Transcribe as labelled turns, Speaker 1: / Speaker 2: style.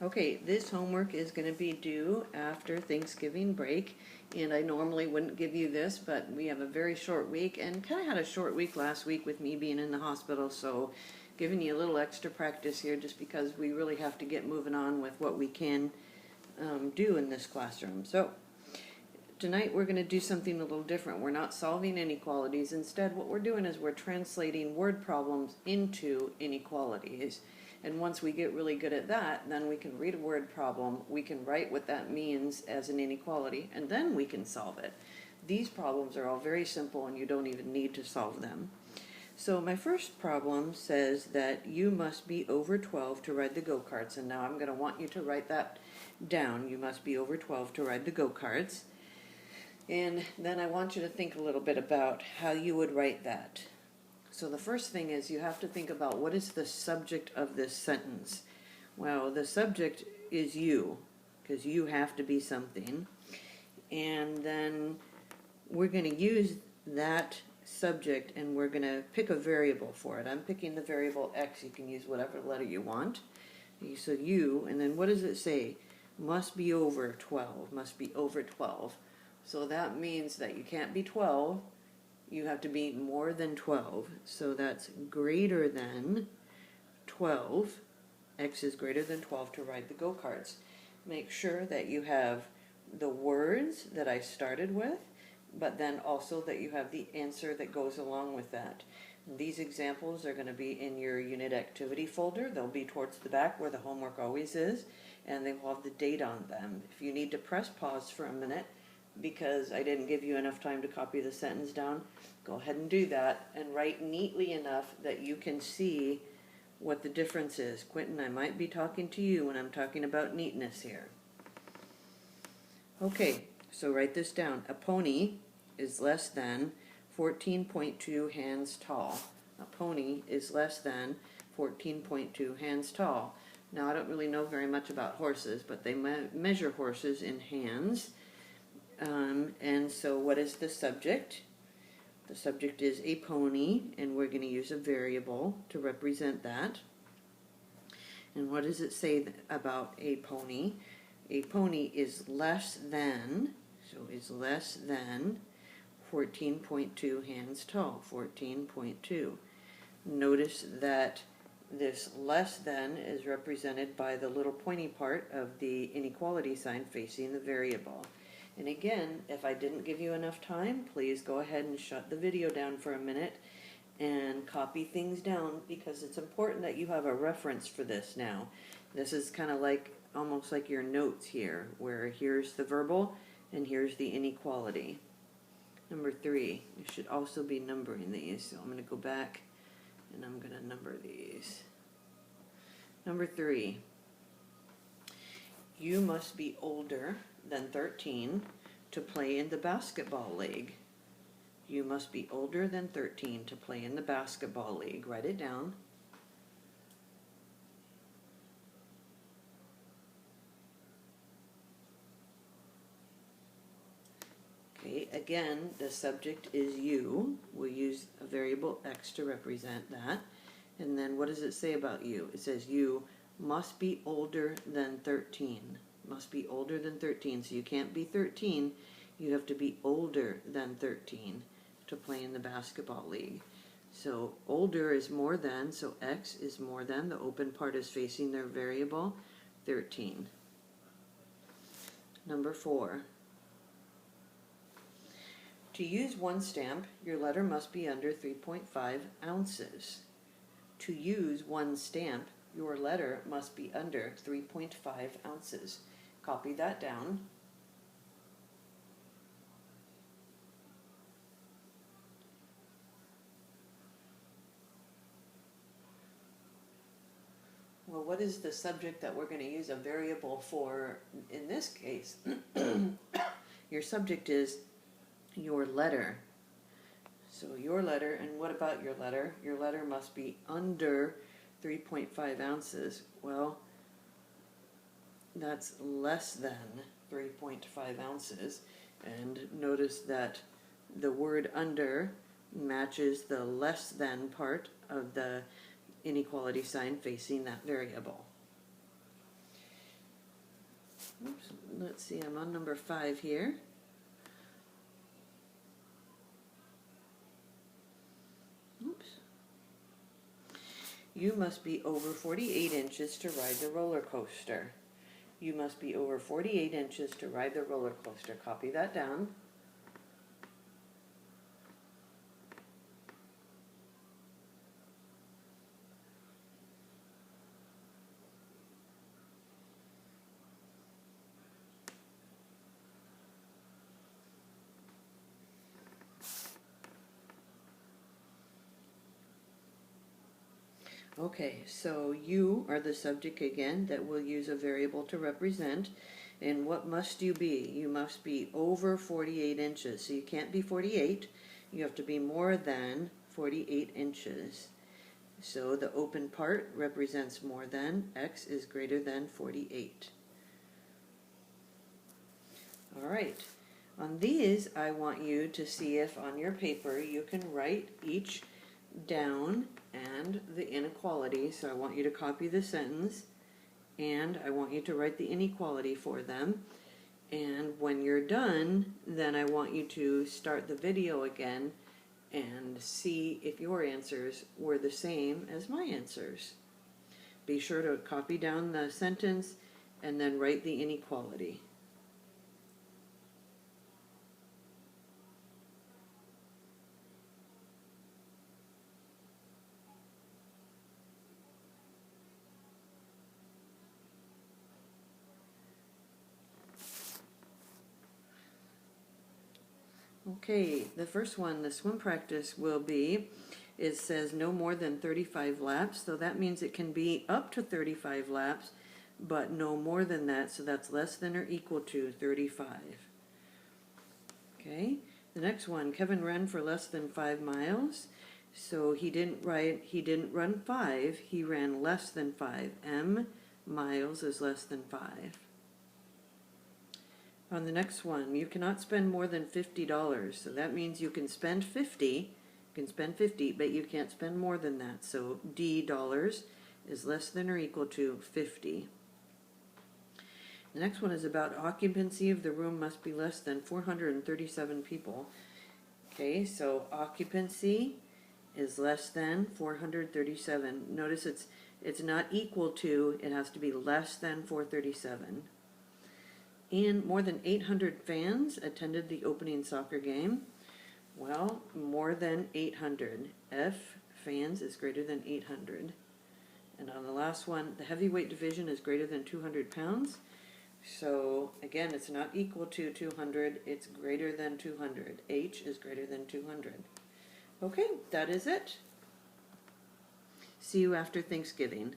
Speaker 1: Okay, this homework is going to be due after Thanksgiving break, and I normally wouldn't give you this, but we have a very short week, and kind of had a short week last week with me being in the hospital, so giving you a little extra practice here just because we really have to get moving on with what we can do in this classroom. So tonight we're going to do something a little different. We're not solving inequalities. Instead, what we're doing is we're translating word problems into inequalities. And once we get really good at that, then we can read a word problem, we can write what that means as an inequality, and then we can solve it. These problems are all very simple and you don't even need to solve them. So my first problem says that you must be over 12 to ride the go-karts, and now I'm going to want you to write that down. You must be over 12 to ride the go-karts. And then I want you to think a little bit about how you would write that. So the first thing is you have to think about what is the subject of this sentence. Well, the subject is you, because you have to be something. And then we're going to use that subject and we're going to pick a variable for it. I'm picking the variable x. You can use whatever letter you want. So you, and then what does it say? Must be over 12, must be over 12. So that means that you can't be 12. You have to be more than 12. So that's greater than 12. X is greater than 12 to ride the go-karts. Make sure that you have the words that I started with, but then also that you have the answer that goes along with that. These examples are going to be in your unit activity folder. They'll be towards the back where the homework always is, and they will have the date on them. If you need to press pause for a minute, because I didn't give you enough time to copy the sentence down, go ahead and do that and write neatly enough that you can see what the difference is. Quentin, I might be talking to you when I'm talking about neatness here. Okay, so write this down. A pony is less than 14.2 hands tall. A pony is less than 14.2 hands tall. Now, I don't really know very much about horses, but they measure horses in hands. And so what is the subject? The subject is a pony, and we're going to use a variable to represent that. And what does it say about a pony? A pony is less than, so is less than 14.2 hands tall, 14.2. Notice that this less than is represented by the little pointy part of the inequality sign facing the variable. And again, if I didn't give you enough time, please go ahead and shut the video down for a minute and copy things down, because it's important that you have a reference for this now. This is kind of like, almost like your notes here, where here's the verbal and here's the inequality. Number 3, you should also be numbering these. So I'm going to go back and I'm going to number these. Number 3, you must be older than 13 to play in the basketball league. You must be older than 13 to play in the basketball league. Write it down. Okay, again, the subject is you. We'll use a variable x to represent that. And then what does it say about you? It says you must be older than 13. Must be older than 13. So you can't be 13. You have to be older than 13 to play in the basketball league. So older is more than, so x is more than. The open part is facing their variable, 13. Number 4. To use one stamp, your letter must be under 3.5 ounces. To use one stamp, your letter must be under 3.5 ounces. Copy that down. Well, what is the subject that we're going to use a variable for in this case? Your subject is your letter. So your letter, and what about your letter? Your letter must be under 3.5 ounces. Well, that's less than 3.5 ounces. And notice that the word under matches the less than part of the inequality sign facing that variable. Let's see, I'm on number 5 here. Oops. You must be over 48 inches to ride the roller coaster. You must be over 48 inches to ride the roller coaster. Copy that down. Okay, so you are the subject again that we'll use a variable to represent. And what must you be? You must be over 48 inches. So you can't be 48. You have to be more than 48 inches. So the open part represents more than. X is greater than 48. All right. On these, I want you to see if on your paper you can write each down and the inequality. So I want you to copy the sentence and I want you to write the inequality for them. And when you're done, then I want you to start the video again and see if your answers were the same as my answers. Be sure to copy down the sentence and then write the inequality. Okay, the first one, the swim practice will be, it says no more than 35 laps, so that means it can be up to 35 laps, but no more than that, so that's less than or equal to 35. Okay, the next one, Kevin ran for less than 5 miles, so he didn't run 5, he ran less than 5. M miles is less than 5. On the next one, you cannot spend more than $50. So that means you can spend 50, but you can't spend more than that. So D dollars is less than or equal to 50. The next one is about occupancy of the room must be less than 437 people. Okay, so occupancy is less than 437. Notice it's not equal to, it has to be less than 437. And more than 800 fans attended the opening soccer game. Well, more than 800. F fans is greater than 800. And on the last one, the heavyweight division is greater than 200 pounds. So again, it's not equal to 200, it's greater than 200. H is greater than 200. Okay, that is it. See you after Thanksgiving.